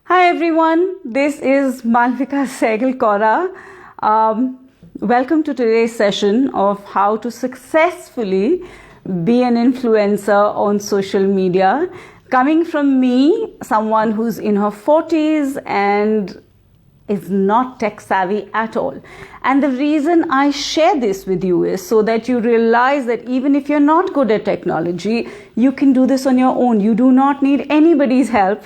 Hi everyone, this is Malvika Sehgal Kaura. Welcome to today's session of how to successfully be an influencer on social media. Coming from me, someone who's in her 40s and is not tech savvy at all. And the reason I share this with you is so that you realize that even if you're not good at technology, you can do this on your own. You do not need anybody's help.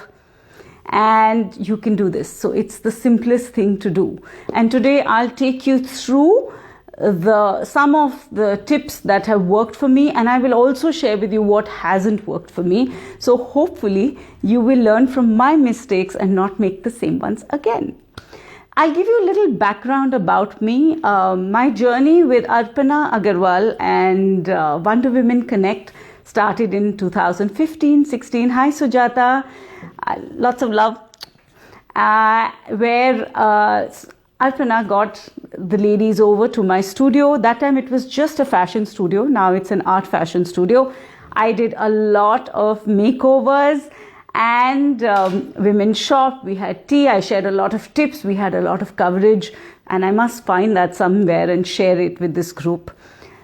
And you can do this. So it's the simplest thing to do. And today I'll take you through some of the tips that have worked for me, and I will also share with you what hasn't worked for me. So hopefully you will learn from my mistakes and not make the same ones again. I'll give you a little background about me. My journey with Arpana Agarwal and Wonder Women Connect started in 2015-16. Hi Sujata, lots of love. Where Arpana got the ladies over to my studio. That time it was just a fashion studio. Now it's an art fashion studio. I did a lot of makeovers and women shop. We had tea. I shared a lot of tips. We had a lot of coverage, and I must find that somewhere and share it with this group.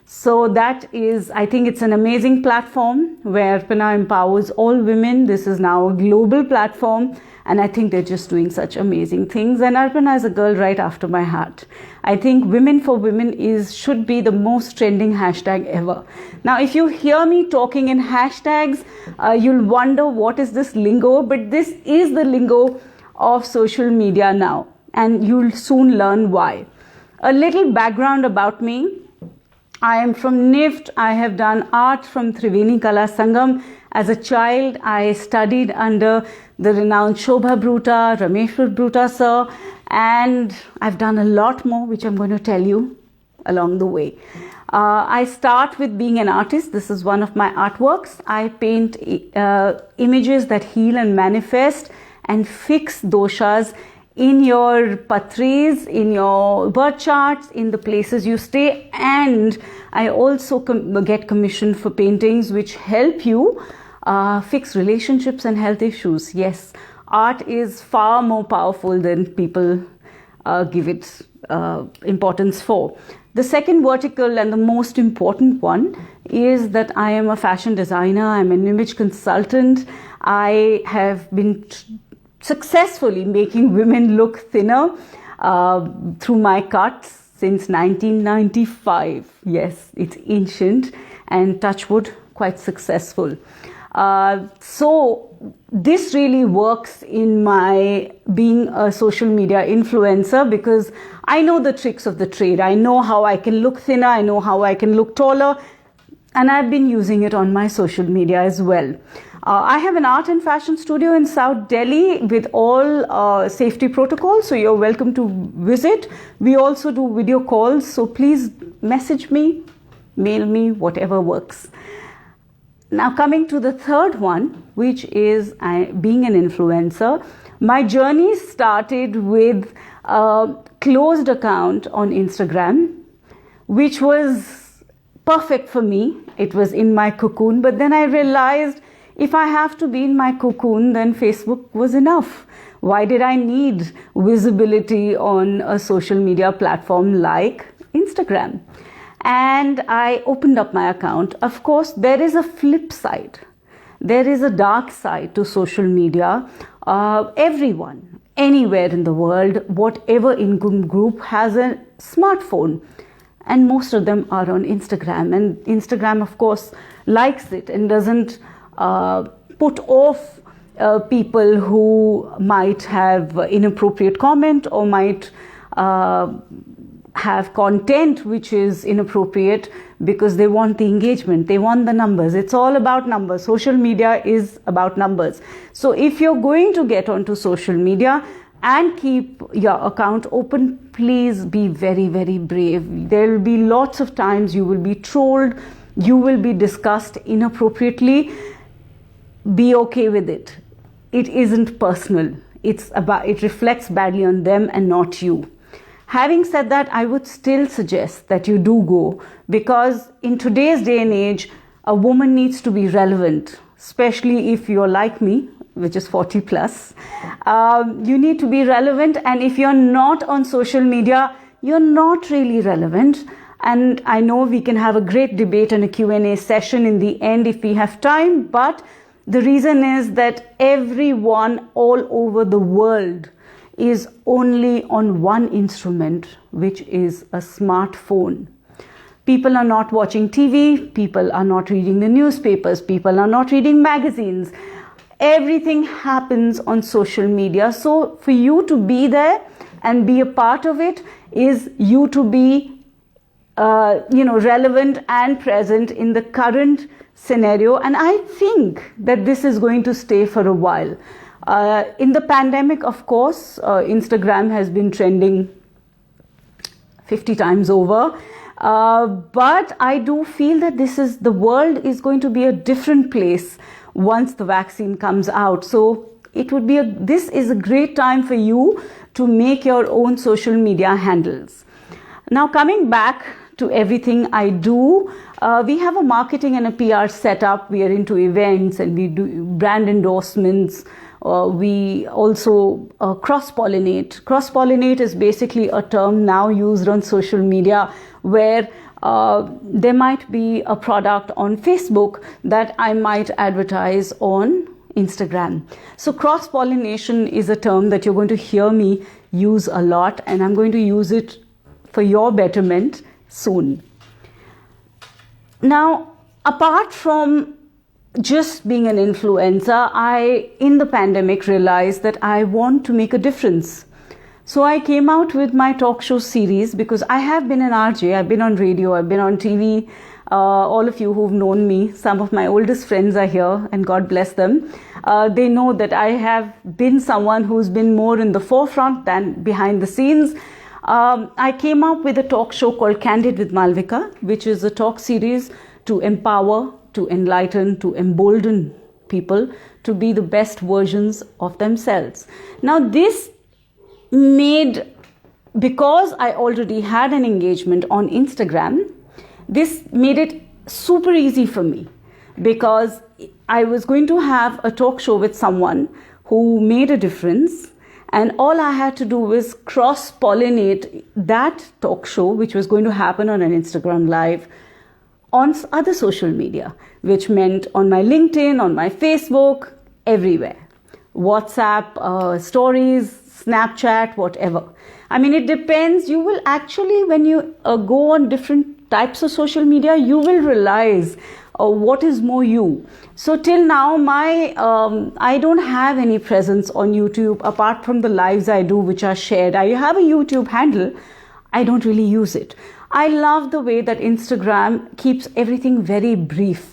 So that is, I think it's an amazing platform where Arpana empowers all women. This is now a global platform, and I think they're just doing such amazing things. And Arpana is a girl right after my heart. I think Women for Women should be the most trending hashtag ever. Now, if you hear me talking in hashtags, you'll wonder what is this lingo, but this is the lingo of social media now, and you'll soon learn why. A little background about me. I am from NIFT. I have done art from Triveni Kala Sangam. As a child, I studied under the renowned Shobha Bruta, Rameshwar Bruta sir, and I've done a lot more, which I'm going to tell you along the way. I start with being an artist. This is one of my artworks. I paint images that heal and manifest and fix doshas in your patris, in your birth charts, in the places you stay. And I also get commissioned for paintings which help you fix relationships and health issues. Yes, art is far more powerful than people give it importance for. The second vertical and the most important one is that I am a fashion designer. I'm an image consultant. I have been successfully making women look thinner through my cuts since 1995. Yes, it's ancient and touch wood, quite successful. So this really works in my being a social media influencer, because I know the tricks of the trade. I know how I can look thinner. I know how I can look taller. And I've been using it on my social media as well. I have an art and fashion studio in South Delhi with all safety protocols, so you're welcome to visit. We also do video calls, so please message me, mail me, whatever works. Now coming to the third one, which is being an influencer. My journey started with a closed account on Instagram, which was perfect for me. It was in my cocoon, but then I realized if I have to be in my cocoon, then Facebook was enough. Why did I need visibility on a social media platform like Instagram? And I opened up my account. Of course, there is a flip side. There is a dark side to social media. Everyone, anywhere in the world, whatever income group has a smartphone. And most of them are on Instagram. And Instagram, of course, likes it and doesn't put off people who might have inappropriate comment or might have content which is inappropriate, because they want the engagement, they want the numbers. It's all about numbers. Social media is about numbers. So if you're going to get onto social media and keep your account open, please be very, very brave. There will be lots of times you will be trolled, you will be discussed inappropriately. Be okay with it. It isn't personal. It reflects badly on them and not you. Having said that, I would still suggest that you do go, because in today's day and age, a woman needs to be relevant, especially if you're like me, which is 40 plus. You need to be relevant, and if you're not on social media, you're not really relevant. And I know we can have a great debate and a Q&A session in the end if we have time, but the reason is that everyone all over the world is only on one instrument, which is a smartphone. People are not watching TV, people are not reading the newspapers, people are not reading magazines. Everything happens on social media. So for you to be there and be a part of it is you to be relevant and present in the current scenario. And I think that this is going to stay for a while. In the pandemic, of course, Instagram has been trending 50 times over. But I do feel that the world is going to be a different place once the vaccine comes out. So this is a great time for you to make your own social media handles. Now, coming back to everything I do, we have a marketing and a PR setup. We are into events and we do brand endorsements. We also cross-pollinate. Cross-pollinate is basically a term now used on social media where there might be a product on Facebook that I might advertise on Instagram. So cross-pollination is a term that you're going to hear me use a lot, and I'm going to use it for your betterment soon. Now, apart from just being an influencer, I, in the pandemic, realized that I want to make a difference. So I came out with my talk show series because I have been an RJ. I've been on radio, I've been on TV. All of you who've known me, some of my oldest friends are here, and God bless them. They know that I have been someone who's been more in the forefront than behind the scenes. I came up with a talk show called Candid with Malvika, which is a talk series to empower, to enlighten, to embolden people to be the best versions of themselves. Now, this because I already had an engagement on Instagram, this made it super easy for me, because I was going to have a talk show with someone who made a difference, and all I had to do was cross-pollinate that talk show, which was going to happen on an Instagram Live, on other social media, which meant on my LinkedIn, on my Facebook, everywhere. WhatsApp, stories, Snapchat, whatever. I mean, it depends. You will actually, when you go on different types of social media, you will realize what is more you. So till now, I don't have any presence on YouTube apart from the lives I do, which are shared. I have a YouTube handle. I don't really use it. I love the way that Instagram keeps everything very brief.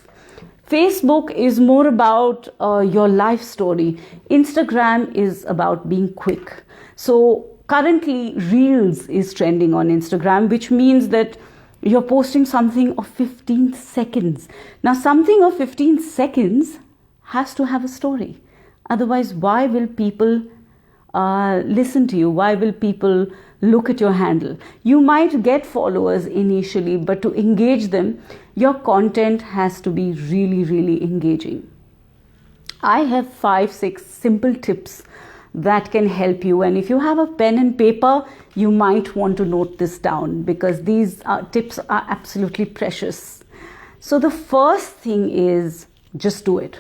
Facebook is more about your life story. Instagram is about being quick. So currently, Reels is trending on Instagram, which means that you're posting something of 15 seconds. Now, something of 15 seconds has to have a story. Otherwise, why will people listen to you? Why will people look at your handle? You might get followers initially, but to engage them, your content has to be really, really engaging. I have 5-6 simple tips that can help you. And if you have a pen and paper, you might want to note this down, because these tips are absolutely precious. So the first thing is just do it.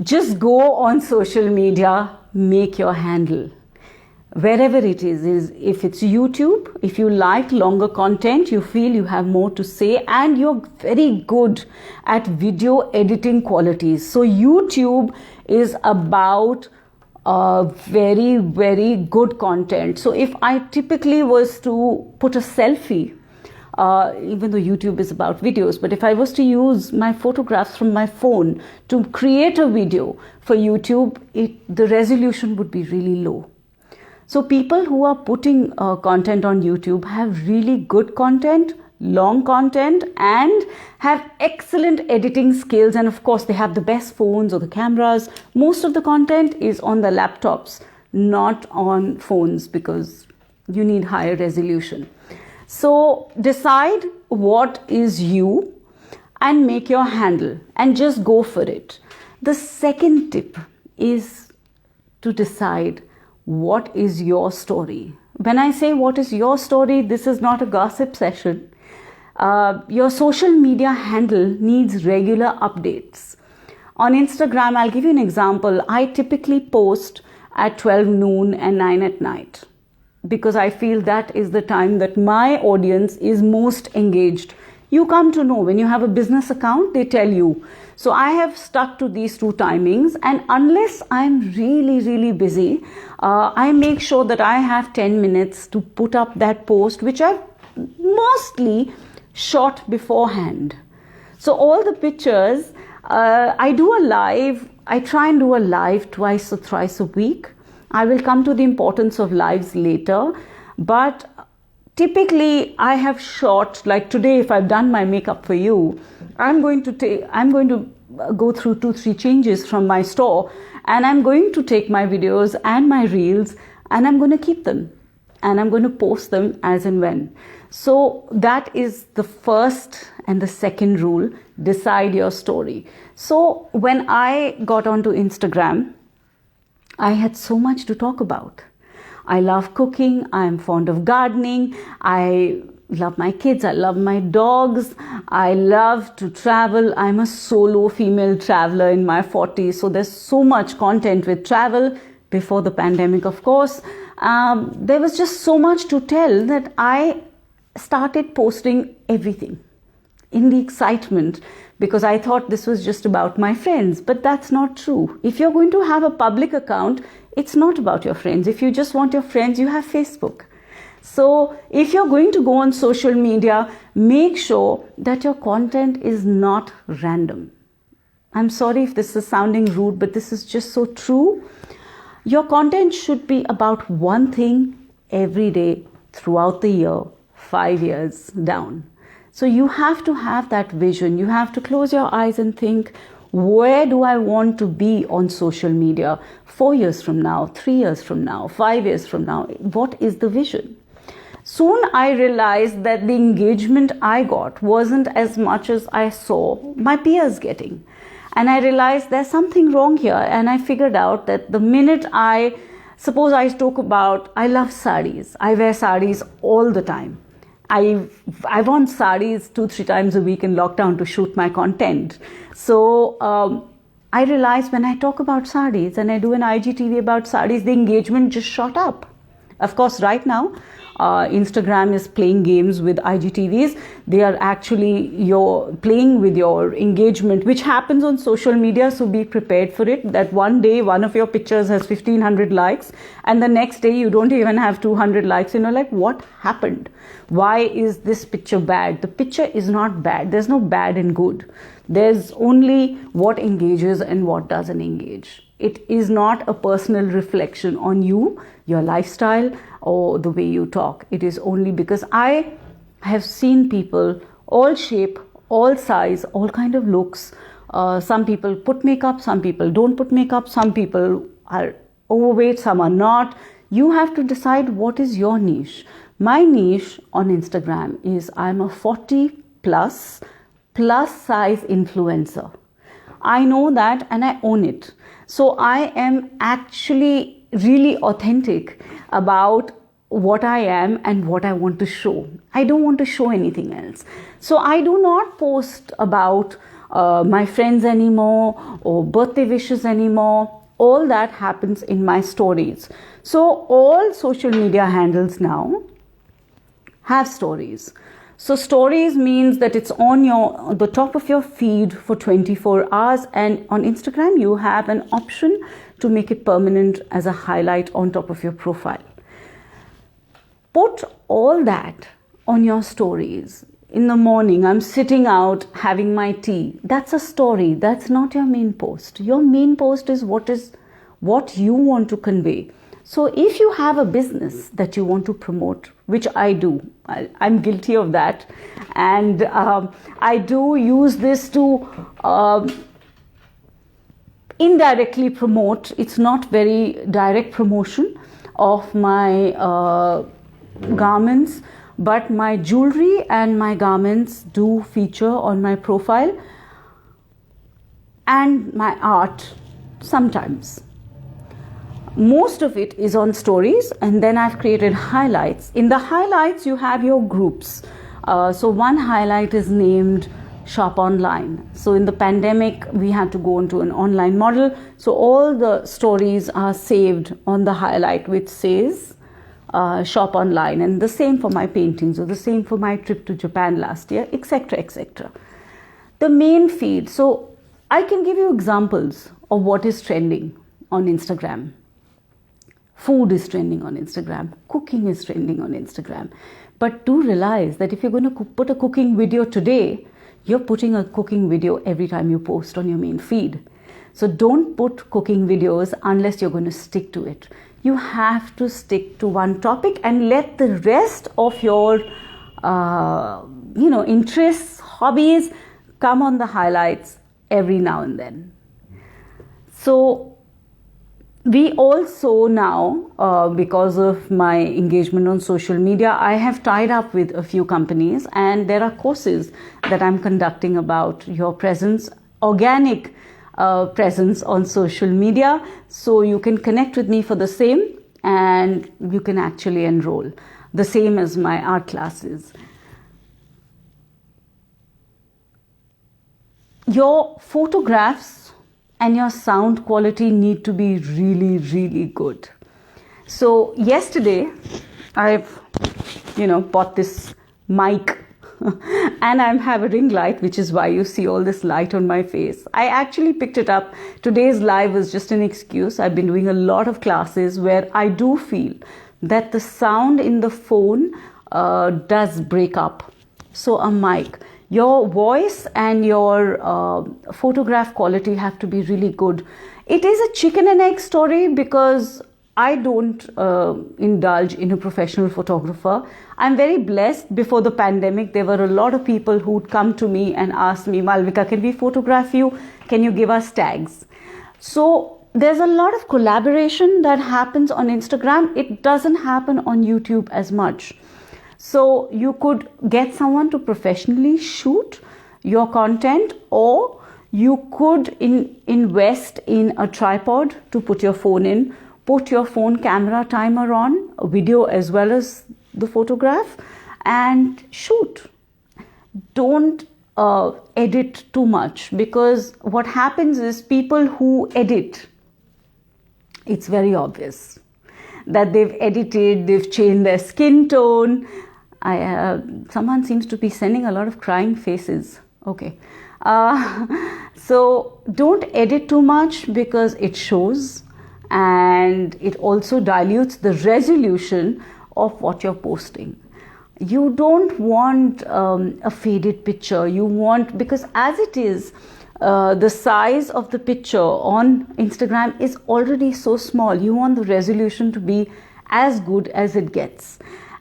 Just go on social media, make your handle. Wherever it is if it's YouTube, if you like longer content, you feel you have more to say, and you're very good at video editing qualities. So YouTube is about very, very good content. So if I typically was to put a selfie, even though YouTube is about videos, but if I was to use my photographs from my phone to create a video for YouTube, the resolution would be really low. So people who are putting content on YouTube have really good content, long content, and have excellent editing skills. And of course, they have the best phones or the cameras. Most of the content is on the laptops, not on phones, because you need higher resolution. So decide what is you and make your handle and just go for it. The second tip is to decide what is your story. When I say what is your story, this is not a gossip session. Your social media handle needs regular updates. On Instagram, I'll give you an example. I typically post at 12 noon and 9 at night because I feel that is the time that my audience is most engaged. You come to know when you have a business account, they tell you. So I have stuck to these two timings, and unless I'm really busy, I make sure that I have 10 minutes to put up that post, which I've mostly shot beforehand. So all the pictures, I do a live, I try and do a live twice or thrice a week. I will come to the importance of lives later, but typically I have shot, like today if I've done my makeup for you, I'm going to go through 2-3 changes from my store, and I'm going to take my videos and my reels and I'm going to keep them and I'm going to post them as and when. So that is the first and the second rule: decide your story. So when I got onto Instagram, I had so much to talk about. I love cooking, I'm fond of gardening, I love my kids, I love my dogs, I love to travel. I'm a solo female traveler in my 40s, so there's so much content with travel. Before the pandemic, of course, there was just so much to tell that I started posting everything in the excitement, because I thought this was just about my friends, but that's not true. If you're going to have a public account, it's not about your friends. If you just want your friends, you have Facebook. So if you're going to go on social media, make sure that your content is not random. I'm sorry if this is sounding rude, but this is just so true. Your content should be about one thing every day throughout the year, 5 years down. So you have to have that vision. You have to close your eyes and think, where do I want to be on social media 4 years from now, 3 years from now, 5 years from now? What is the vision? Soon I realized that the engagement I got wasn't as much as I saw my peers getting. And I realized there's something wrong here. And I figured out that the minute suppose I talk about, I love saris. I wear saris all the time. I worn saris 2-3 times a week in lockdown to shoot my content. So I realized when I talk about saris and I do an IGTV about saris, the engagement just shot up. Of course, right now, Instagram is playing games with IGTVs. They are actually playing with your engagement, which happens on social media. So be prepared for it, that one day one of your pictures has 1500 likes and the next day you don't even have 200 likes. You know, like, what happened? Why is this picture bad? The picture is not bad. There's no bad and good. There's only what engages and what doesn't engage. It is not a personal reflection on you, your lifestyle, or the way you talk. It is only because I have seen people, all shape, all size, all kind of looks. Some people put makeup, some people don't put makeup, some people are overweight, some are not. You have to decide what is your niche. My niche on Instagram is I'm a 40 plus size influencer. I know that and I own it. So I am actually really authentic about what I am and what I want to show. I don't want to show anything else. So I do not post about my friends anymore or birthday wishes anymore. All that happens in my stories. So all social media handles now have stories. So stories means that it's on the top of your feed for 24 hours, and on Instagram you have an option to make it permanent as a highlight on top of your profile. Put all that on your stories. In the morning, I'm sitting out having my tea. That's a story. That's not your main post. Your main post is what you want to convey. So if you have a business that you want to promote, which I do, I'm guilty of that. And I do use this to indirectly promote. It's not very direct promotion of my garments, but my jewelry and my garments do feature on my profile, and my art sometimes. most of it is on stories, and then I've created highlights. In the highlights, you have your groups. So one highlight is named Shop Online. So in the pandemic, we had to go into an online model. So all the stories are saved on the highlight, which says Shop Online, and the same for my paintings, or the same for my trip to Japan last year, etc., etc. The main feed. So I can give you examples of what is trending on Instagram. Food is trending on Instagram. Cooking is trending on Instagram. But do realize that if you're going to put a cooking video today, you're putting a cooking video every time you post on your main feed. So don't put cooking videos unless you're going to stick to it. You have to stick to one topic and let the rest of your interests, hobbies come on the highlights every now and then. So we also now, because of my engagement on social media, I have tied up with a few companies, and there are courses that I'm conducting about your presence, organic presence on social media. So you can connect with me for the same, and you can actually enroll. The same as my art classes. Your photographs and your sound quality need to be really, really good. So yesterday, I've, bought this mic and I have a ring light, which is why you see all this light on my face. I actually picked it up. Today's live was just an excuse. I've been doing a lot of classes where I do feel that the sound in the phone does break up. So a mic. Your voice and your photograph quality have to be really good. It is a chicken and egg story because I don't indulge in a professional photographer. I'm very blessed. Before the pandemic, there were a lot of people who'd come to me and ask me, Malvika, can we photograph you? Can you give us tags? So there's a lot of collaboration that happens on Instagram. It doesn't happen on YouTube as much. So you could get someone to professionally shoot your content, or you could invest in a tripod to put your phone in, put your phone camera timer on, a video as well as the photograph, and shoot. Don't edit too much, because what happens is people who edit, it's very obvious that they've edited, they've changed their skin tone. Someone seems to be sending a lot of crying faces. Okay. So don't edit too much, because it shows, and it also dilutes the resolution of what you're posting. You don't want a faded picture. You want, because as it is, the size of the picture on Instagram is already so small. You want the resolution to be as good as it gets.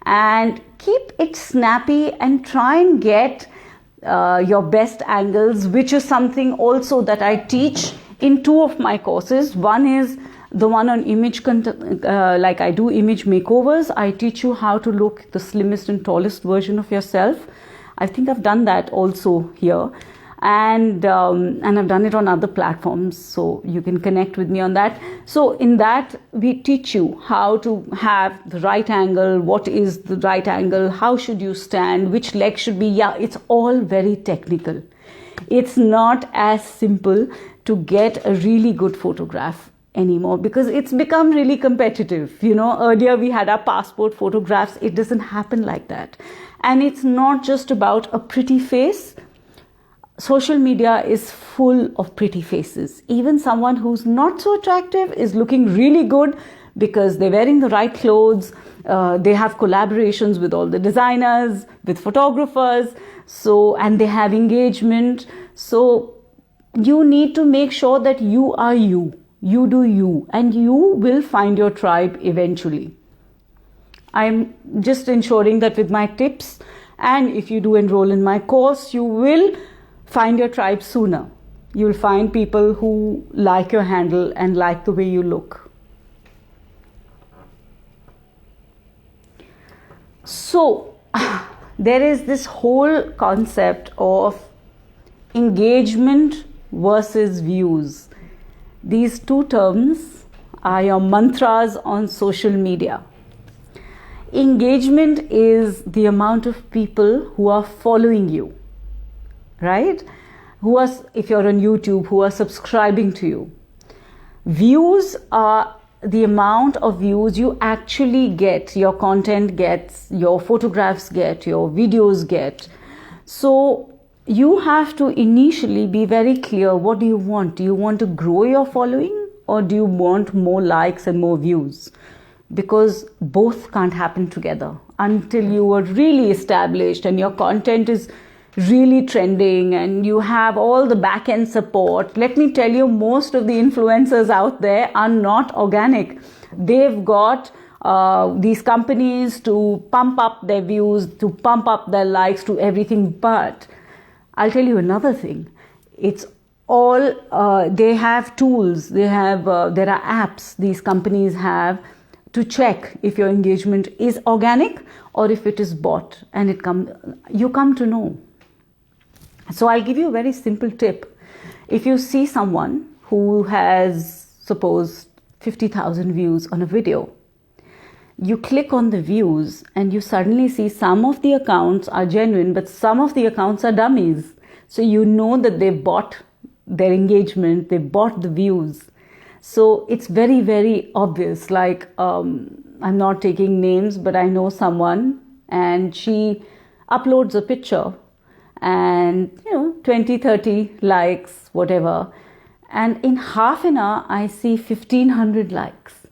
And keep it snappy and try and get your best angles, which is something also that I teach in 2 of my courses. One is the one on image content, like I do image makeovers. I teach you how to look the slimmest and tallest version of yourself. I think I've done that also here. And I've done it on other platforms, so you can connect with me on that. So in that, we teach you how to have the right angle, what is the right angle, how should you stand, which leg should be. Yeah, it's all very technical. It's not as simple to get a really good photograph anymore, because it's become really competitive. Earlier we had our passport photographs. It doesn't happen like that. And it's not just about a pretty face. Social media is full of pretty faces. Even someone who's not so attractive is looking really good because they're wearing the right clothes. They have collaborations with all the designers, with photographers. And they have engagement. So you need to make sure that you are you. You do you, and you will find your tribe eventually. I'm just ensuring that with my tips, and if you do enroll in my course, you will find your tribe sooner. You'll find people who like your handle and like the way you look. So there is this whole concept of engagement versus views. These two terms are your mantras on social media. Engagement is the amount of people who are following you, right? Who are, if you're on YouTube, who are subscribing to you. Views are the amount of views you actually get, your content gets, your photographs get, your videos get. So you have to initially be very clear, what do you want? Do you want to grow your following, or do you want more likes and more views? Because both can't happen together until you are really established and your content is really trending and you have all the back end support. Let me tell you, most of the influencers out there are not organic. They've got these companies to pump up their views, to pump up their likes, to everything. But I'll tell you another thing. It's all, they have tools, there are apps these companies have to check if your engagement is organic or if it is bot, and you come to know. So I'll give you a very simple tip. If you see someone who has, suppose, 50,000 views on a video, you click on the views and you suddenly see some of the accounts are genuine, but some of the accounts are dummies. So you know that they bought their engagement, they bought the views. So it's very, very obvious. Like, I'm not taking names, but I know someone and she uploads a picture and 20, 30 likes, whatever. And in half an hour, I see 1,500 likes.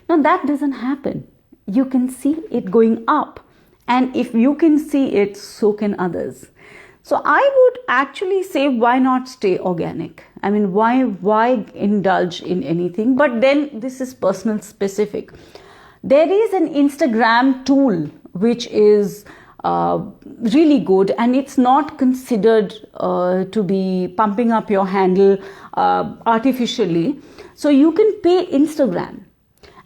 Now that doesn't happen. You can see it going up. And if you can see it, so can others. So I would actually say, why not stay organic? I mean, why indulge in anything? But then this is personal specific. There is an Instagram tool which is really good, and it's not considered to be pumping up your handle artificially. So you can pay Instagram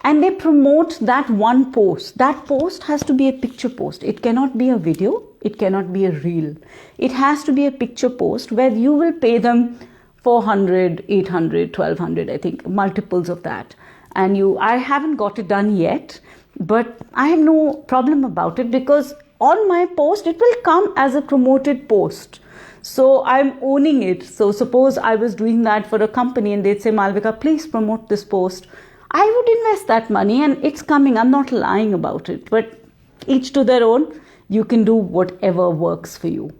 and they promote that one post. That post has to be a picture post. It cannot be a video. It cannot be a reel. It has to be a picture post where you will pay them 400, 800, 1200, I think, multiples of that. And I haven't got it done yet, but I have no problem about it, because on my post, it will come as a promoted post. So I'm owning it. So suppose I was doing that for a company and they'd say, Malvika, please promote this post. I would invest that money and it's coming. I'm not lying about it, but each to their own. You can do whatever works for you.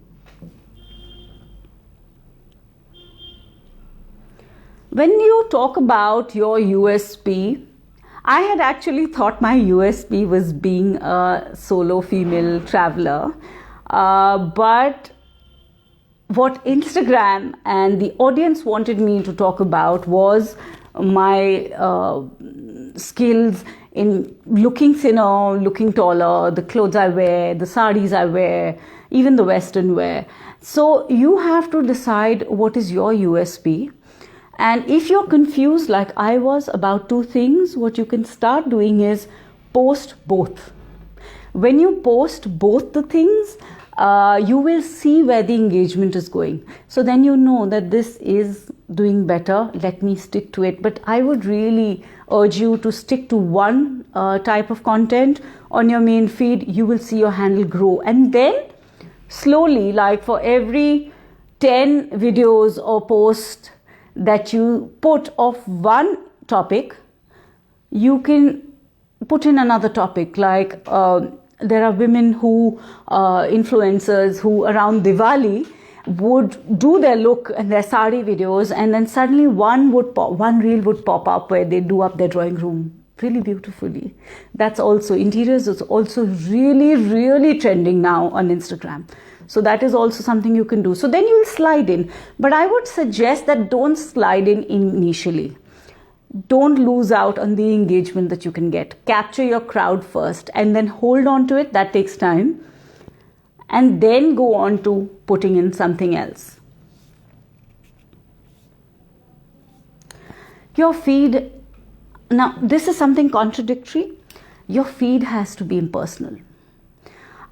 When you talk about your USP, I had actually thought my USP was being a solo female traveler. But what Instagram and the audience wanted me to talk about was my skills in looking thinner, looking taller, the clothes I wear, the sarees I wear, even the Western wear. So you have to decide what is your USP. And if you're confused like I was about two things, what you can start doing is post both. When you post both the things, you will see where the engagement is going. So then you know that this is doing better, let me stick to it. But I would really urge you to stick to one type of content on your main feed. You will see your handle grow. And then slowly, like for every 10 videos or posts that you put of one topic, you can put in another topic. Like there are women who, influencers who around Diwali would do their look and their sari videos, and then suddenly one reel would pop up where they do up their drawing room really beautifully. That's also, interiors is also really, really trending now on Instagram. So that is also something you can do. So then you'll slide in. But I would suggest that don't slide in initially. Don't lose out on the engagement that you can get. Capture your crowd first and then hold on to it. That takes time. And then go on to putting in something else. Your feed, now this is something contradictory. Your feed has to be impersonal.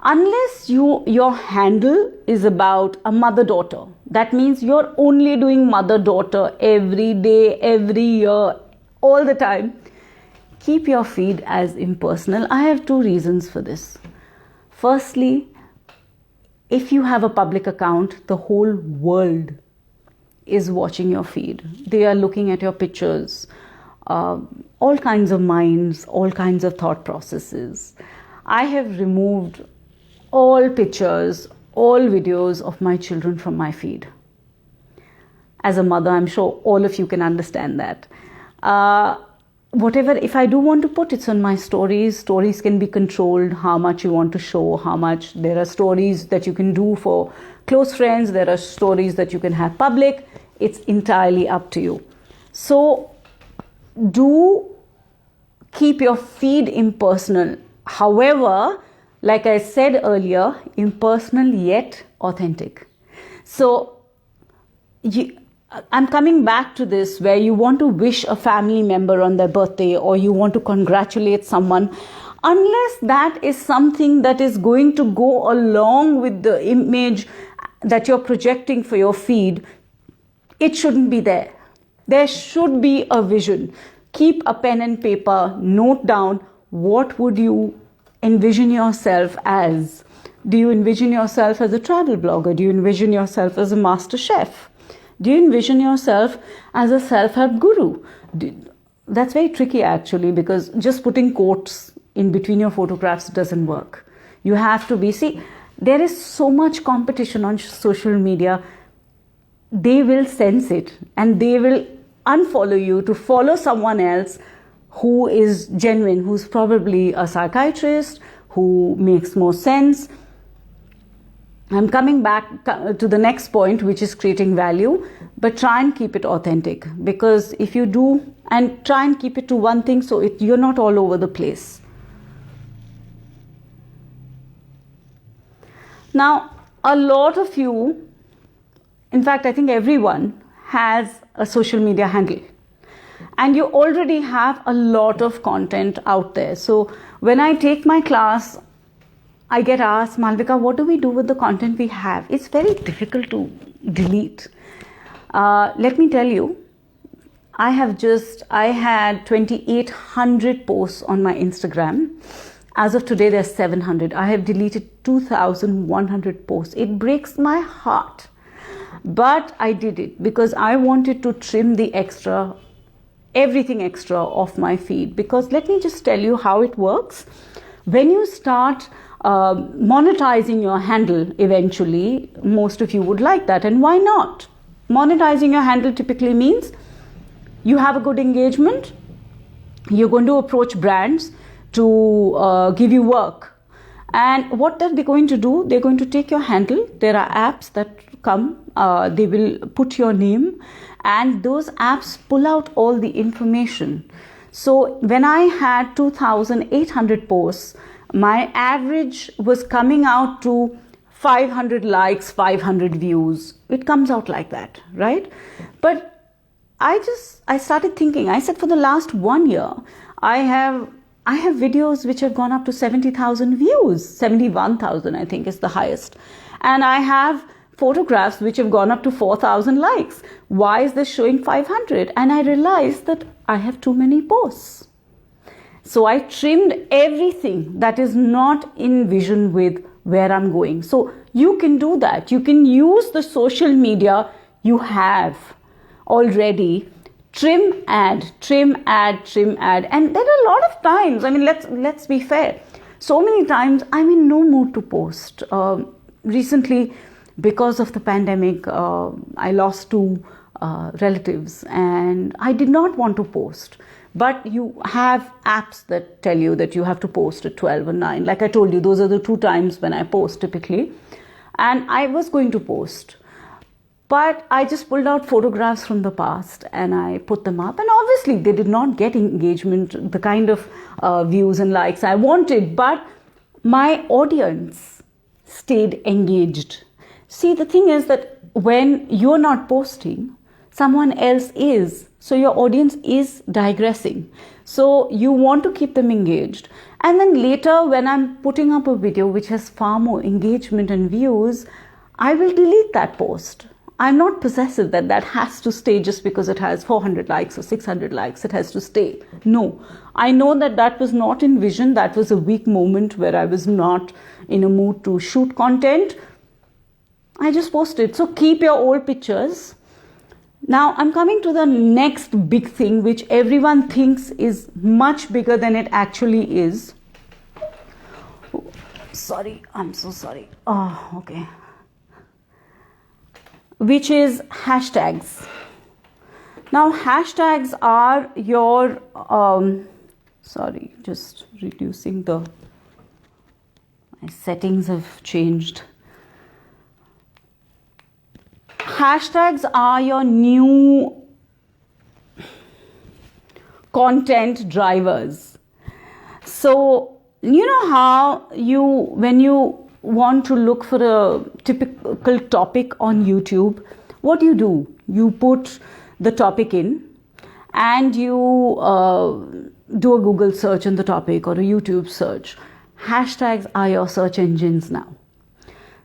Unless your handle is about a mother-daughter, that means you're only doing mother-daughter every day, every year, all the time, keep your feed as impersonal. I have two reasons for this. Firstly, if you have a public account, the whole world is watching your feed. They are looking at your pictures, all kinds of minds, all kinds of thought processes. I have removed all pictures, all videos of my children from my feed. As a mother, I'm sure all of you can understand that. Whatever, if I do want to put, it's on my stories. Stories can be controlled, how much you want to show, how much. There are stories that you can do for close friends. There are stories that you can have public. It's entirely up to you. So do keep your feed impersonal. However, like I said earlier, impersonal yet authentic. So I'm coming back to this, where you want to wish a family member on their birthday, or you want to congratulate someone, unless that is something that is going to go along with the image that you're projecting for your feed, it shouldn't be there. There should be a vision. Keep a pen and paper, note down what would you envision yourself as. Do you envision yourself as a travel blogger? Do you envision yourself as a master chef? Do you envision yourself as a self-help guru? That's very tricky actually, because just putting quotes in between your photographs doesn't work. You have to be, see, there is so much competition on social media. They will sense it and they will unfollow you to follow someone else who is genuine, who's probably a psychiatrist, who makes more sense. I'm coming back to the next point, which is creating value, but try and keep it authentic, because if you do, and try and keep it to one thing, so you're not all over the place. Now, a lot of you, in fact, I think everyone has a social media handle, and you already have a lot of content out there. So when I take my class, I get asked, Malvika, what do we do with the content we have? It's very difficult to delete. Let me tell you, I had 2,800 posts on my Instagram. As of today, there's 700. I have deleted 2,100 posts. It breaks my heart. But I did it because I wanted to trim the extra, everything extra off my feed. Because let me just tell you how it works. When you start monetizing your handle, eventually, most of you would like that. And why not? Monetizing your handle typically means you have a good engagement. You're going to approach brands to give you work. And what are they going to do? They're going to take your handle. There are apps that come. They will put your name, and those apps pull out all the information. So when I had 2,800 posts, my average was coming out to 500 likes, 500 views. It comes out like that, right? But I started thinking, I said, for the last 1 year, I have videos which have gone up to 70,000 views, 71,000, I think is the highest. And I have photographs which have gone up to 4,000 likes. Why is this showing 500? And I realized that I have too many posts. So I trimmed everything that is not in vision with where I'm going. So you can do that. You can use the social media you have already. Trim, add, trim, add, trim, add. And there are a lot of times, I mean, let's be fair. So many times I'm in no mood to post. Recently, because of the pandemic, I lost two relatives and I did not want to post. But you have apps that tell you that you have to post at 12 or 9. Like I told you, those are the two times when I post typically. And I was going to post. But I just pulled out photographs from the past and I put them up. And obviously they did not get engagement, the kind of views and likes I wanted. But my audience stayed engaged. See, the thing is that when you're not posting, someone else is. So your audience is digressing. So you want to keep them engaged. And then later when I'm putting up a video which has far more engagement and views, I will delete that post. I'm not possessive that that has to stay just because it has 400 likes or 600 likes. It has to stay. No, I know that that was not in vision. That was a weak moment where I was not in a mood to shoot content. I just posted. So keep your old pictures. Now I'm coming to the next big thing, which everyone thinks is much bigger than it actually is. Sorry, I'm so sorry. Oh, okay. Which is hashtags. Now hashtags are your, sorry, just reducing my settings have changed. Hashtags are your new content drivers. So, you know how when you want to look for a typical topic on YouTube, what do? You put the topic in and you do a Google search on the topic or a YouTube search. Hashtags are your search engines now.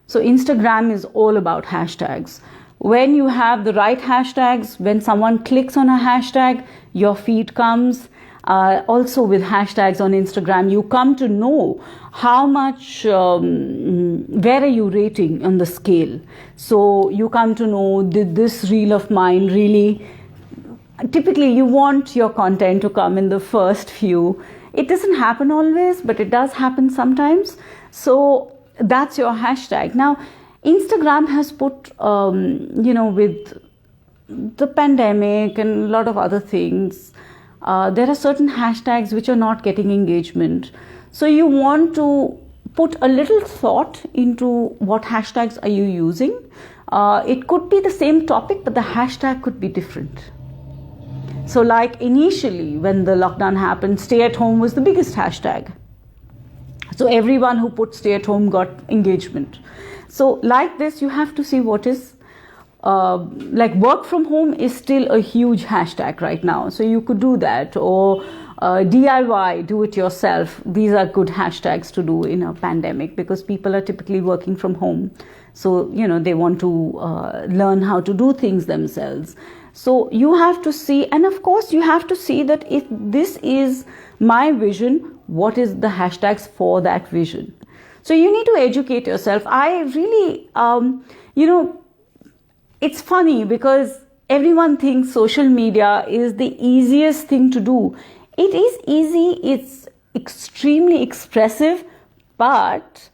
So Instagram is all about hashtags. When you have the right hashtags, when someone clicks on a hashtag, your feed comes. Also with hashtags on Instagram, you come to know how much, where are you rating on the scale. So you come to know, did this reel of mine really, typically you want your content to come in the first few. It doesn't happen always, but it does happen sometimes. So that's your hashtag. Now, Instagram has put, with the pandemic and a lot of other things, there are certain hashtags which are not getting engagement. So you want to put a little thought into what hashtags are you using. It could be the same topic, but the hashtag could be different. So like initially when the lockdown happened, stay at home was the biggest hashtag. So everyone who put stay at home got engagement. So like this, you have to see what is, like work from home is still a huge hashtag right now. So you could do that, or DIY, do it yourself. These are good hashtags to do in a pandemic because people are typically working from home. So, they want to learn how to do things themselves. So you have to see, and of course you have to see that if this is my vision, what is the hashtags for that vision? So you need to educate yourself. I really, it's funny because everyone thinks social media is the easiest thing to do. It is easy, it's extremely expressive, but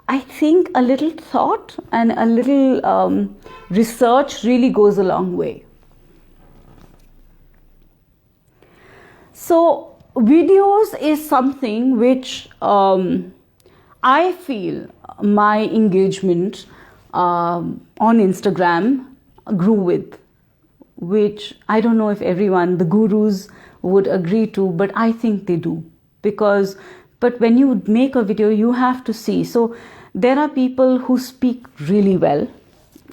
I think a little thought and a little research really goes a long way. So videos is something which I feel my engagement on Instagram grew with, which I don't know if everyone, the gurus would agree to, but I think they do. But when you make a video, you have to see. So there are people who speak really well.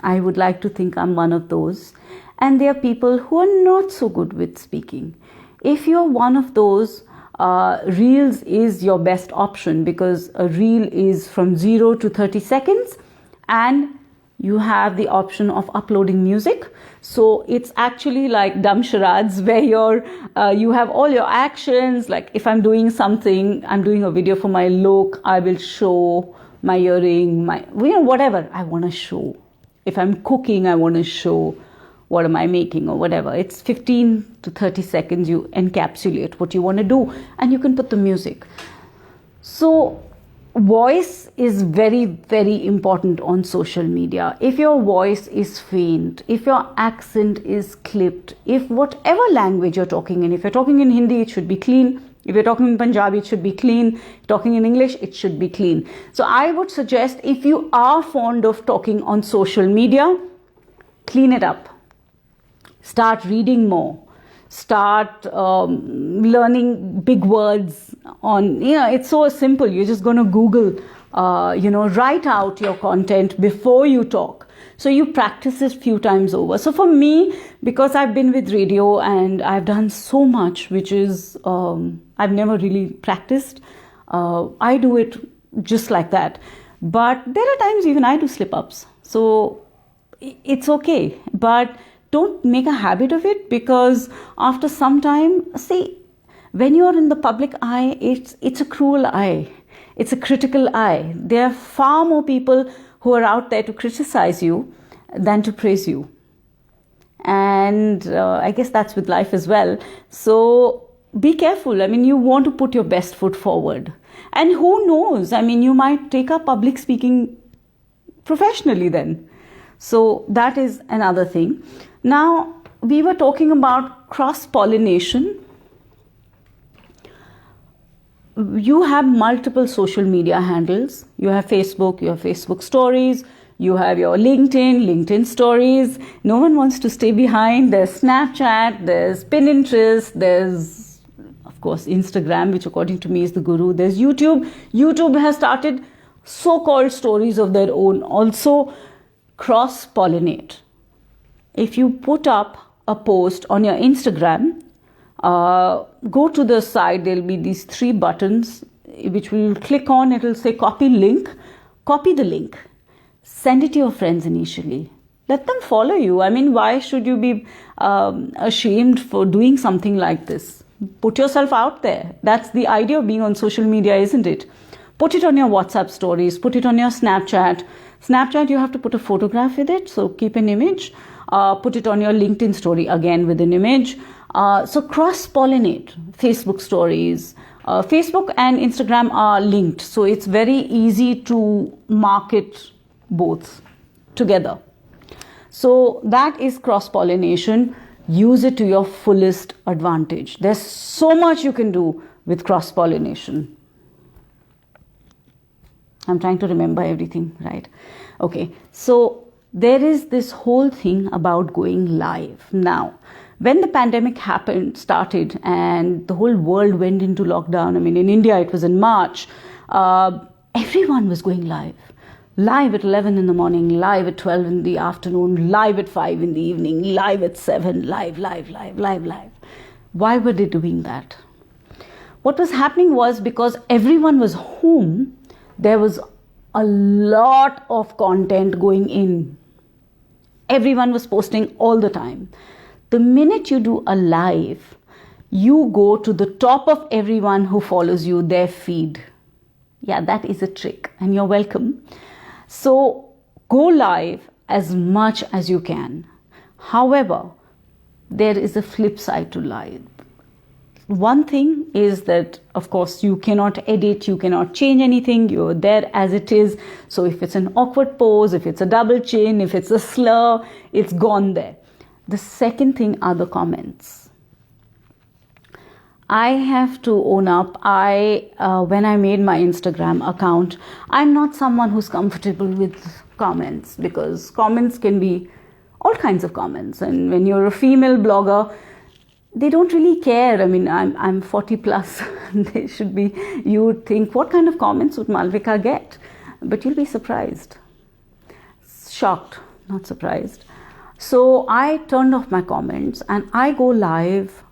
I would like to think I'm one of those. And there are people who are not so good with speaking. If you're one of those, Reels is your best option because a Reel is from 0 to 30 seconds and you have the option of uploading music. So it's actually like dumb charades where you have all your actions. Like if I'm doing something, I'm doing a video for my look, I will show my earring, whatever I want to show. If I'm cooking, I want to show what am I making or whatever. It's 15 to 30 seconds. You encapsulate what you want to do and you can put the music. So voice is very, very important on social media. If your voice is faint, if your accent is clipped, if whatever language you're talking in, if you're talking in Hindi, it should be clean. If you're talking in Punjabi, it should be clean. Talking in English, it should be clean. So I would suggest if you are fond of talking on social media, clean it up. Start reading more. Start learning big words on, it's so simple. You're just going to Google, write out your content before you talk. So you practice it a few times over. So for me, because I've been with radio and I've done so much, which is, I've never really practiced. I do it just like that. But there are times even I do slip ups. So it's okay, but don't make a habit of it, because after some time, see, when you're in the public eye, it's a cruel eye. It's a critical eye. There are far more people who are out there to criticize you than to praise you. And I guess that's with life as well. So be careful. I mean, you want to put your best foot forward. And who knows? I mean, you might take up public speaking professionally then. So that is another thing. Now, we were talking about cross-pollination. You have multiple social media handles. You have Facebook, you have Facebook stories, you have your LinkedIn stories. No one wants to stay behind. There's Snapchat, there's Pinterest, there's, of course, Instagram, which according to me is the guru. There's YouTube. YouTube has started so-called stories of their own. Also, cross-pollinate. If you put up a post on your Instagram, go to the side, there'll be these 3 buttons which we'll click on. It will say copy link. Copy the link. Send it to your friends initially. Let them follow you. I mean, why should you be ashamed for doing something like this? Put yourself out there. That's the idea of being on social media, isn't it? Put it on your WhatsApp stories. Put it on your Snapchat. Snapchat, you have to put a photograph with it, so keep an image. Put it on your LinkedIn story, again with an image. So cross-pollinate Facebook stories. Facebook and Instagram are linked, so it's very easy to market both together. So that is cross-pollination. Use it to your fullest advantage. There's so much you can do with cross-pollination. I'm trying to remember everything, right? Okay, so there is this whole thing about going live. Now, when the pandemic started and the whole world went into lockdown, I mean, in India, it was in March, everyone was going live. Live at 11 in the morning, live at 12 in the afternoon, live at 5 in the evening, live at 7, live. Why were they doing that? What was happening was because everyone was home, there was a lot of content going in. Everyone was posting all the time. The minute you do a live, you go to the top of everyone who follows you, their feed. Yeah, that is a trick, and you're welcome. So go live as much as you can. However, there is a flip side to live. One thing is that, of course, you cannot edit, you cannot change anything, you're there as it is. So if it's an awkward pose, if it's a double chin, if it's a slur, it's gone there. The second thing are the comments. I have to own up, when I made my Instagram account, I'm not someone who's comfortable with comments, because comments can be all kinds of comments. And when you're a female blogger, they don't really care. I mean, I'm 40 plus. They should be, you would think, what kind of comments would Malvika get? But you'll be surprised. Shocked, not surprised. So I turned off my comments and I go live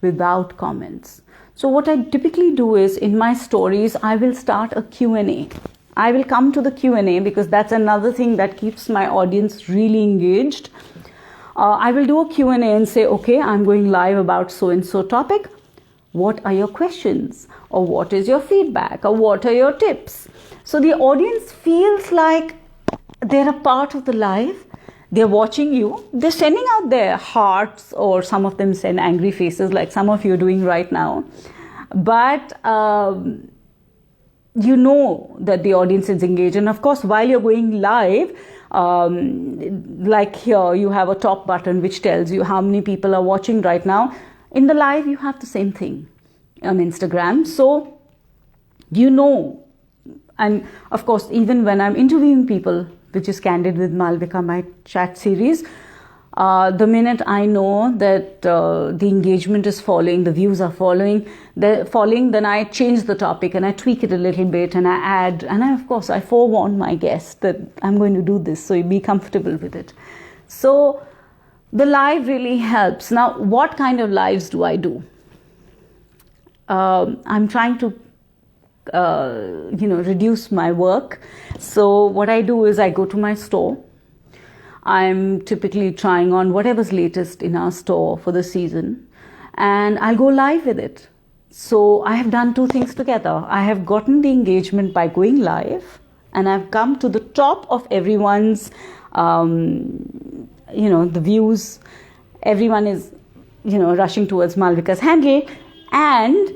without comments. So what I typically do is, in my stories, I will start a Q&A. I will come to the Q&A because that's another thing that keeps my audience really engaged. I will do a Q&A and say, okay, I'm going live about so-and-so topic. What are your questions? Or what is your feedback? Or what are your tips? So the audience feels like they're a part of the live. They're watching you. They're sending out their hearts, or some of them send angry faces like some of you are doing right now. But you know that the audience is engaged. And of course, while you're going live, like here, you have a top button which tells you how many people are watching right now. In the live, you have the same thing on Instagram. So, you know, and of course, even when I'm interviewing people, which is Candid with Malvika, my chat series, the minute I know that the engagement is falling, the views are falling, then I change the topic and I tweak it a little bit and I add, and of course I forewarn my guests that I'm going to do this, so you be comfortable with it. So the live really helps. Now, what kind of lives do I do? I'm trying to reduce my work. So what I do is I go to my store. I'm typically trying on whatever's latest in our store for the season, and I'll go live with it. So I have done two things together. I have gotten the engagement by going live, and I've come to the top of everyone's, the views. Everyone is, rushing towards Malvika's handle, and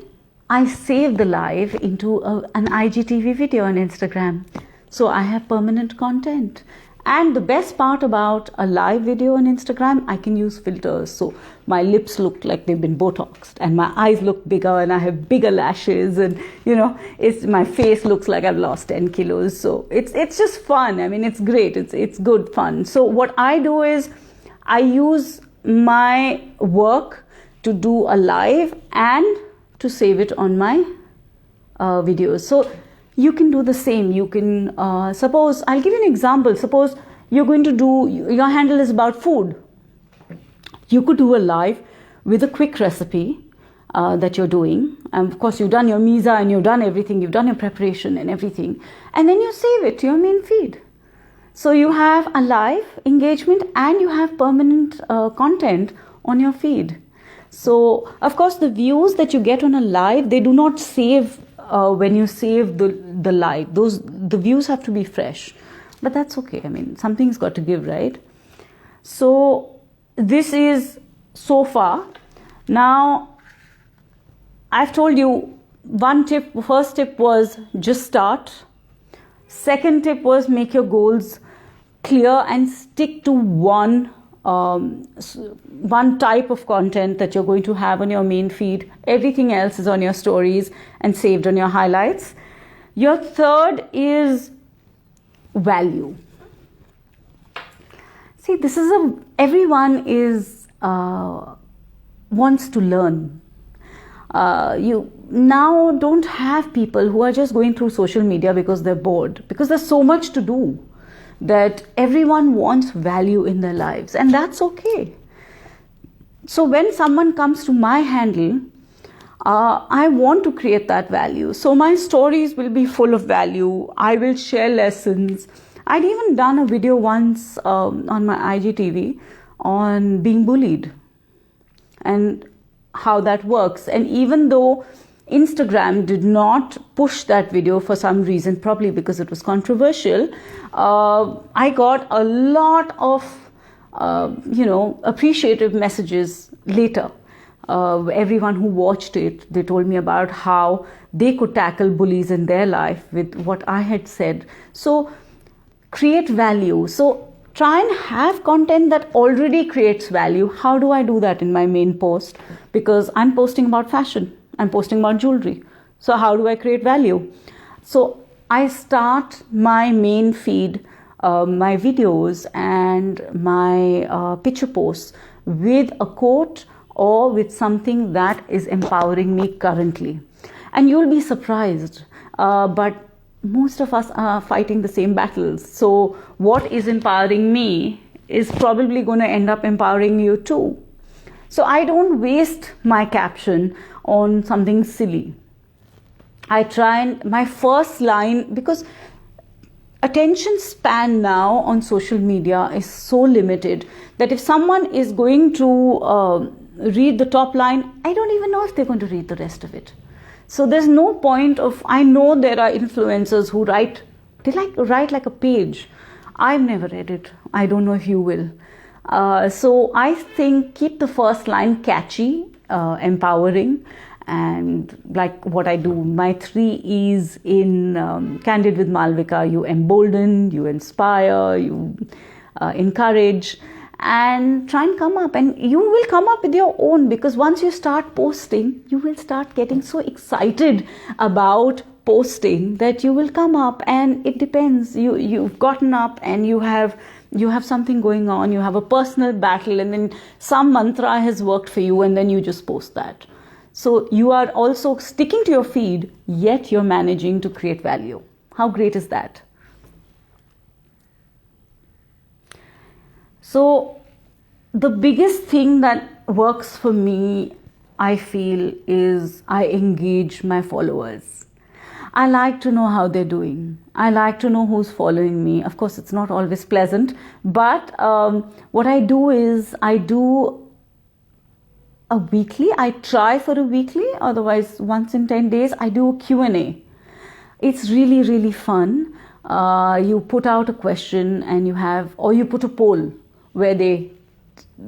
I saved the live into an IGTV video on Instagram. So I have permanent content. And the best part about a live video on Instagram, I can use filters. So my lips look like they've been Botoxed, and my eyes look bigger, and I have bigger lashes, and my face looks like I've lost 10 kilos. So it's just fun. I mean, it's great. It's good fun. So what I do is I use my work to do a live and to save it on my videos. So you can do the same. You can, suppose, I'll give you an example. Suppose you're going to do, your handle is about food. You could do a live with a quick recipe that you're doing. And of course, you've done your Misa and you've done everything. You've done your preparation and everything. And then you save it to your main feed. So you have a live engagement and you have permanent content on your feed. So, of course, the views that you get on a live, they do not save when you save the live. The views have to be fresh. But that's okay. I mean, something's got to give, right? So, this is so far. Now, I've told you one tip. First tip was just start. Second tip was make your goals clear and stick to one type of content that you're going to have on your main feed. Everything else is on your stories and saved on your highlights. Your third is value. See, this is everyone is wants to learn. You now don't have people who are just going through social media because they're bored, because there's so much to do that everyone wants value in their lives, and that's okay. So when someone comes to my handle, I want to create that value. So my stories will be full of value. I will share lessons. I'd even done a video once on my IGTV on being bullied and how that works. And even though Instagram did not push that video for some reason, probably because it was controversial, I got a lot of, appreciative messages later. Everyone who watched it, they told me about how they could tackle bullies in their life with what I had said. So create value. So try and have content that already creates value. How do I do that in my main post? Because I'm posting about fashion. I'm posting about jewelry. So how do I create value? So I start my main feed, my videos and my picture posts with a quote or with something that is empowering me currently. And you'll be surprised, but most of us are fighting the same battles. So what is empowering me is probably going to end up empowering you too. So I don't waste my caption on something silly. I try and my first line, because attention span now on social media is so limited that if someone is going to read the top line, I don't even know if they're going to read the rest of it. So there's no point of, I know there are influencers who write like a page. I've never read it. I don't know if you will. So I think keep the first line catchy, empowering, and like what I do, my 3 E's in Candid with Malvika: you embolden, you inspire, you encourage, and try and come up. And you will come up with your own, because once you start posting, you will start getting so excited about posting that you will come up, and it depends. You've gotten up and you have something going on, you have a personal battle, and then some mantra has worked for you, and then you just post that. So you are also sticking to your feed, yet you're managing to create value. How great is that? So the biggest thing that works for me, I feel, is I engage my followers. I like to know how they're doing. I like to know who's following me. Of course, it's not always pleasant, but what I do is I do a weekly. I try for a weekly, otherwise once in 10 days I do a Q&A. It's really, really fun. You put out a question and you put a poll where they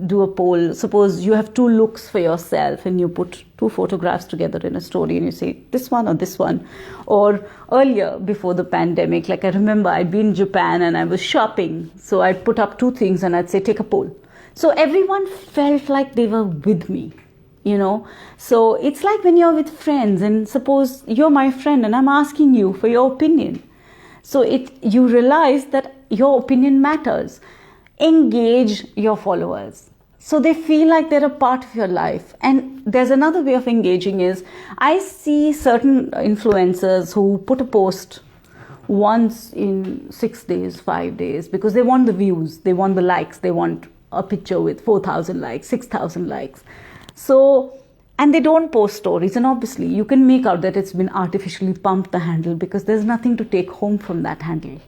do a poll. Suppose you have two looks for yourself and you put two photographs together in a story and you say this one or this one. Or earlier, before the pandemic, like I remember I'd been in Japan and I was shopping, so I'd put up two things and I'd say take a poll. So everyone felt like they were with me, so it's like when you're with friends, and suppose you're my friend and I'm asking you for your opinion, so you realize that your opinion matters. Engage your followers so they feel like they're a part of your life. And there's another way of engaging is, I see certain influencers who put a post once in 6 days, 5 days, because they want the views, they want the likes, they want a picture with 4,000 likes, 6,000 likes. So, and they don't post stories, and obviously you can make out that it's been artificially pumped, the handle, because there's nothing to take home from that handle.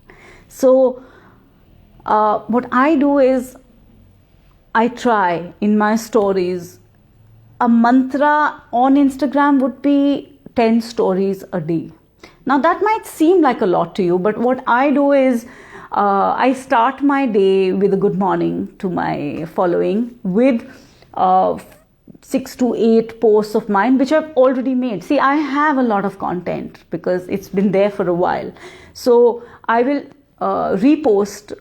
So what I do is I try in my stories, a mantra on Instagram would be 10 stories a day. Now that might seem like a lot to you, but what I do is I start my day with a good morning to my following with 6 to 8 posts of mine, which I've already made. See, I have a lot of content because it's been there for a while. So I will repost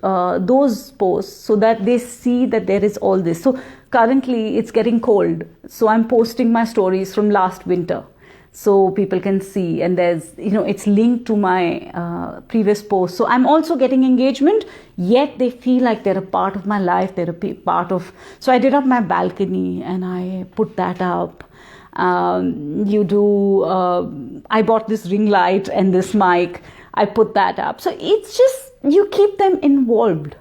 those posts so that they see that there is all this. So currently it's getting cold, so I'm posting my stories from last winter so people can see, and there's it's linked to my previous post, so I'm also getting engagement, yet they feel like they're a part of my life, they're a part of. So I did up my balcony and I put that up. I bought this ring light and this mic, I put that up. So it's just, you keep them involved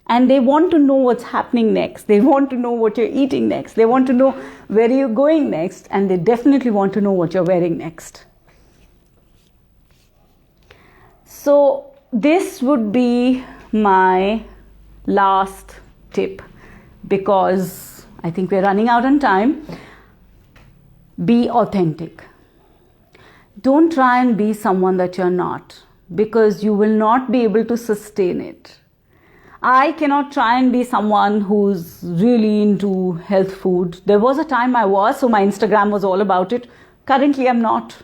and they want to know what's happening next. They want to know what you're eating next. They want to know where you're going next, and they definitely want to know what you're wearing next. So this would be my last tip, because I think we're running out on time. Be authentic. Don't try and be someone that you're not, because you will not be able to sustain it. I cannot try and be someone who's really into health food. There was a time I was, so my Instagram was all about it. Currently, I'm not.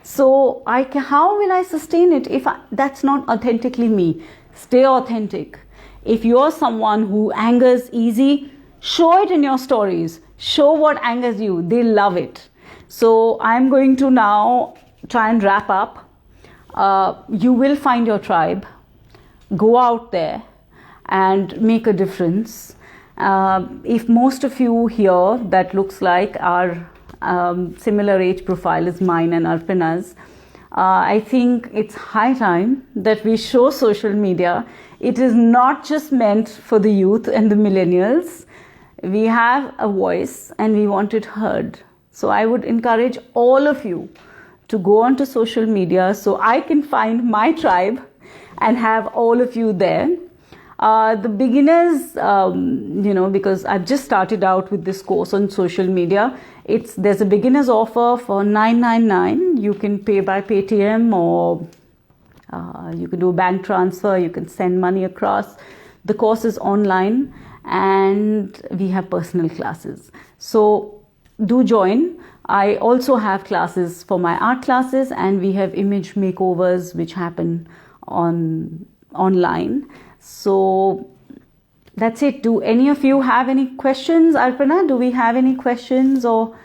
So how will I sustain it if that's not authentically me? Stay authentic. If you're someone who angers easy, show it in your stories. Show what angers you. They love it. So I'm going to now try and wrap up. You will find your tribe. Go out there and make a difference. If most of you here that looks like are similar age profile as mine and Arpana's, I think it's high time that we show social media. It is not just meant for the youth and the millennials. We have a voice and we want it heard. So I would encourage all of you to go onto social media so I can find my tribe and have all of you there. The beginners, because I've just started out with this course on social media, there's a beginner's offer for $999. You can pay by Paytm, or you can do a bank transfer, you can send money across. The course is online and we have personal classes. So do join. I also have classes for my art classes, and we have image makeovers which happen online. So that's it. Do any of you have any questions? Arpana, do we have any questions or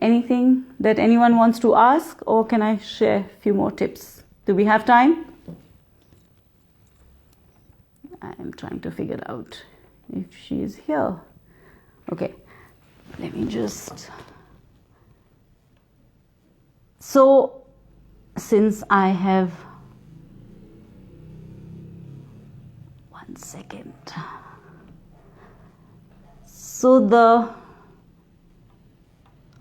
anything that anyone wants to ask, or can I share a few more tips? Do we have time? I'm trying to figure out if she is here. Okay, let me just. So since I have 1 second.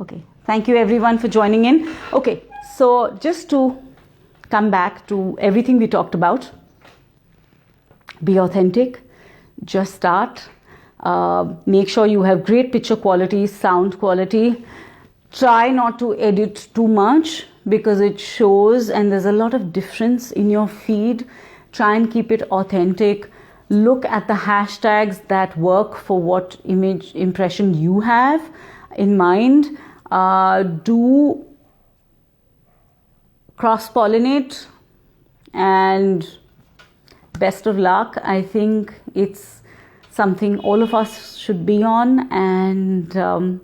Okay, thank you everyone for joining in. Okay, so just to come back to everything we talked about. Be authentic, just start. Make sure you have great picture quality, sound quality. Try not to edit too much because it shows and there's a lot of difference in your feed. Try and keep it authentic. Look at the hashtags that work for what image impression you have in mind. Do cross-pollinate, and best of luck. I think it's something all of us should be on. And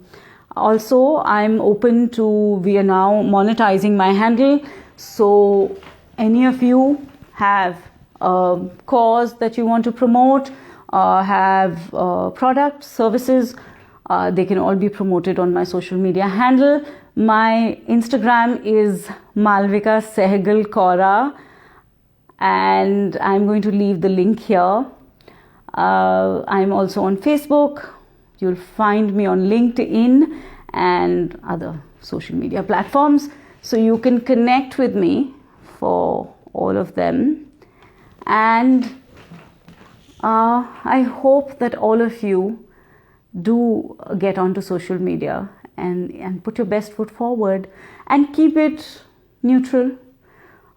also I'm open to, we are now monetizing my handle, so any of you have a cause that you want to promote, have products, services, they can all be promoted on my social media handle. My Instagram is Malvika Sehgal Kaura, and I'm going to leave the link here. I'm also on Facebook. You'll find me on LinkedIn and other social media platforms, so you can connect with me for all of them. And I hope that all of you do get onto social media and put your best foot forward and keep it neutral.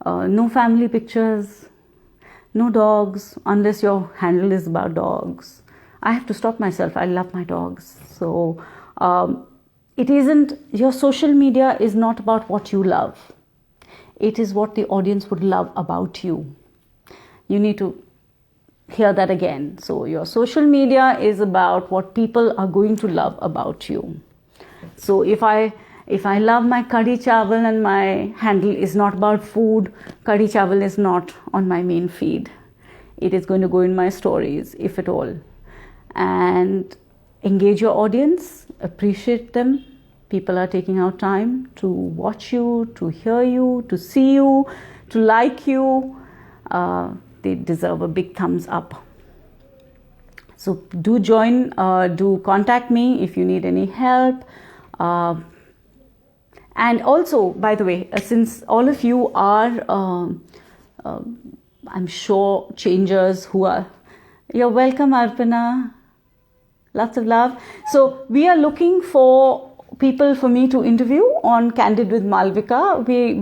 No family pictures, no dogs, unless your handle is about dogs. I have to stop myself. I love my dogs. So it isn't, your social media is not about what you love. It is what the audience would love about you. You need to hear that again. So your social media is about what people are going to love about you. So if I love my kadhi chawal and my handle is not about food, kadhi chawal is not on my main feed. It is going to go in my stories, if at all. And engage your audience, appreciate them. People are taking out time to watch you, to hear you, to see you, to like you. They deserve a big thumbs up. So do join, do contact me if you need any help. And also, by the way, since all of you are, I'm sure, changers who are, you're welcome, Arpana. Lots of love. So we are looking for people for me to interview on Candid with Malvika. We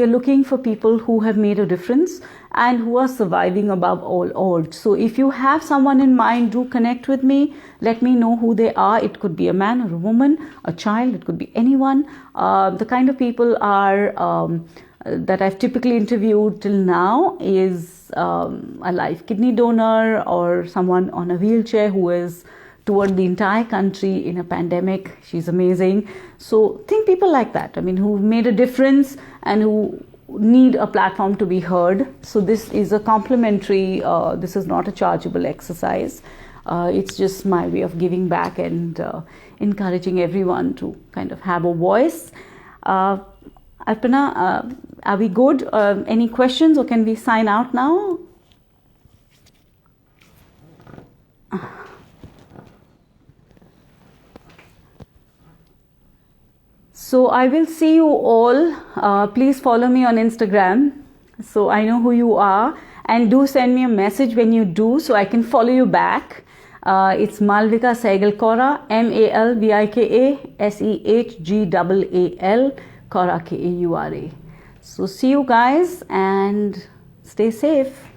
are looking for people who have made a difference and who are surviving above all odds. So if you have someone in mind, do connect with me. Let me know who they are. It could be a man or a woman, a child. It could be anyone. The kind of people are that I've typically interviewed till now is a live kidney donor or someone on a wheelchair who has toured the entire country in a pandemic. She's amazing. So think people like that. I mean, who made a difference and who need a platform to be heard. So this is a complimentary, this is not a chargeable exercise. It's just my way of giving back and encouraging everyone to kind of have a voice. Arpana, are we good? Any questions, or can we sign out now? So I will see you all. Please follow me on Instagram so I know who you are, and do send me a message when you do so I can follow you back. It's Malvika Sehgal Kaura, Malvika Sehgal Kaura, Kaura. So see you guys and stay safe.